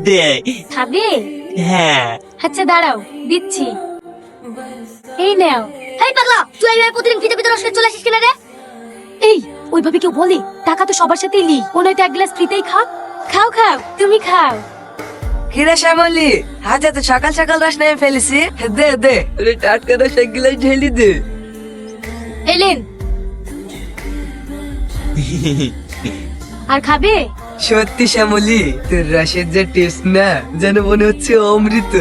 দে। খাবে? হ্যাঁ। আচ্ছা দাঁড়াও, দিচ্ছি। এই নাও। হেই পাগলা, তুই এইভাবে প্রতিদিন ফিতে ফিতে রস খেয়ে চলে আসিস কেন রে? এই, ওইভাবে কেউ বলে? টাকা তো সবার সাথেই লি, ও নয়তো এক গ্লাস ফ্রিতেই খা। খাও খাও, তুমি খাও। কিরে শ্যামলি, আজ এত সকাল সকাল রস নিয়ে ফেলেছি। দে দে, ওরে টাটকা রস এক গ্লাস ঢেলি দে। এলেন। আর খাবে? সত্যি শ্যামলি, তোর রসের যে টেস্ট না, যেন মনে হচ্ছে অমৃত।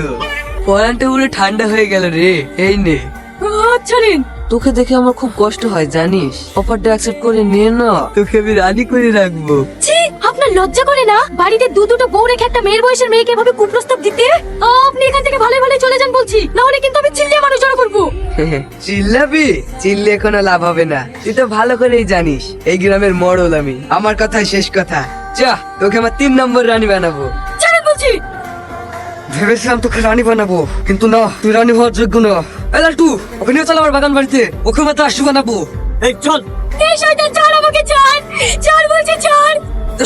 পরানটা পুরো ঠান্ডা হয়ে গেল রে। এই নে। আচ্ছা নিন। তোকে দেখে আমার খুব কষ্ট হয় জানিস, অফারটা অ্যাকসেপ্ট করে নে না, তোকে আমি রানী করে রাখবো। ছি, আপনার লজ্জা করে না? বাড়িতে দুটো বউ রেখে একটা মেয়ের বয়সের মেয়েকে এভাবে কুপ্রস্তাব দিতে? আপনি এখান থেকে ভালো ভালো চলে যান বলছি, না হলে কিন্তু আমি চিল্লিয়ে মানুষ জড়ো করবো। চিল্লাবি? চিল্লে কোনো লাভ হবে না, তুই তো ভালো করেই জানিস এই গ্রামের মডেল আমি। আমার কথাই শেষ কথা, যা তোকে আমার 3 নম্বর রানী বানাবো। জানেন বলছি। ভেবেছিলাম তোকে রানী বানাবো, কিন্তু না, তুই রানী হওয়ার যোগ্য না। লালটু, ওকে নিয়ে চল আমার বাগান বাড়িতে, ওকে মাত্র আশু বানাবো। এই চল। এই শয়তান, ছাড় আমাকে, ছাড় ছাড় বলছি, ছাড়।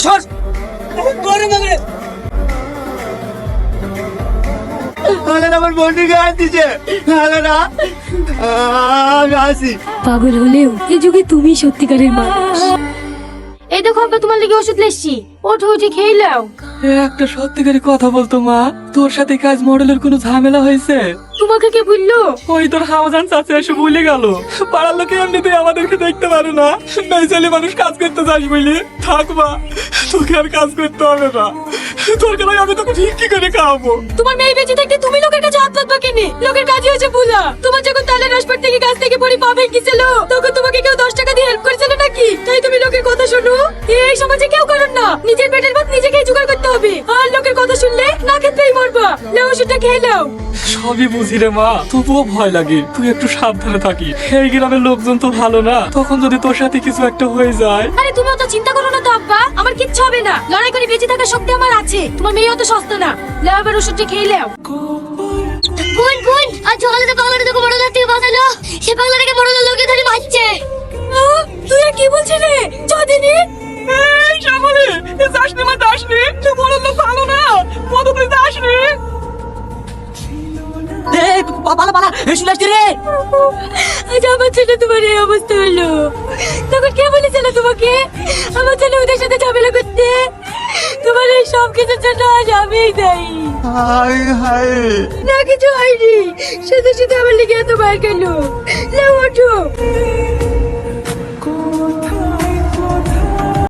সর। আমার বন্ধু গায়ে দিছে। আসি। পাগল হলেও এই যুগে তুমি সত্যিকারের মানুষ। এই দেখো আব্বা, তোমার লেগে ওষুধ লেসছি, ওঠো উঠে খেয়ে নাও। একটা সত্যিকারের কথা বলতো মা, তোর সাথে কাজ মডেলের কোনো ঝামেলা হয়েছে? তোমাকে কে বললো? ওই তোর হামাজান চাচা এসে ভুলে গেল। পাড়ার লোকে এমনিতেই আমাদেরকে দেখতে পারে না, নাই ছেলে মানুষ কাজ করতে যাস বলি। থাক মা, তোকে আর কাজ করতে হবে না, তোর কেন আমি তোকে ভিক্ষি করে খাওয়াবো। তোমার মেয়ে বেঁচে থাকতে তুমি লোকের কাছে হাত পাতবা কেনে? লোকের কাজই হচ্ছে ভুলা। তোমার যখন তালের রাসপাট থেকে গাছ থেকে পড়ে পা ভেঙেছিল, তখন তোমাকে কেউ 10 টাকা দিয়ে হেল্প করেছিল নাকি? তাই তুমি লোকের কথা শোনো? এই সমাজে কেউ করেন না, নিজের পেটের ভাত নিজেকেই জোগাড় করতে হবে। আর লোকের কথা শুনলে না খেতেই মরবা। নাও ওষুধটা খেয়ে নাও। সবই বুঝি রে মা, তবুও ভয় লাগে। তুই একটু সাবধানে থাকি, এই গ্রামের লোকজন তো ভালো না, তখন যদি তোর সাথে কিছু একটা হয়ে যায়। আরে তুমি অত চিন্তা করো না তো আব্বা, আমার কিচ্ছু হবে না। লড়াই করে বেঁচে থাকার শক্তি আমার আছে। তোমার মেয়ে অত সস্তা না। নাও এবার ওষুধটা খেয়ে নাও। বোন বোন, আজ সকালে তো পাগলাটা তোকে বড় থেকে বাঁচালো। সে পাগলাটাকে বড় লোকে ধরে মারছে। তুই আর কি বলছিস রে? চদিনি এই সামনে যাসনি মা, যাসনি, তুই বড় লোক ভালো না, কত তুই যাসনি। পালা পালা, শুনে আসছি রে। আজ আমার ছেলে তোমার এই অবস্থা হলো। তখন কে বলেছিল তোমাকে আমার ছেলে ওদের সাথে ঝামেলা করতে? তোমার এই সব কিছুর জন্য আজ আমিই দায়ী। না কিছু হয়নি, শুধু শুধু আমার লেগে এত মার গেল। ওঠো।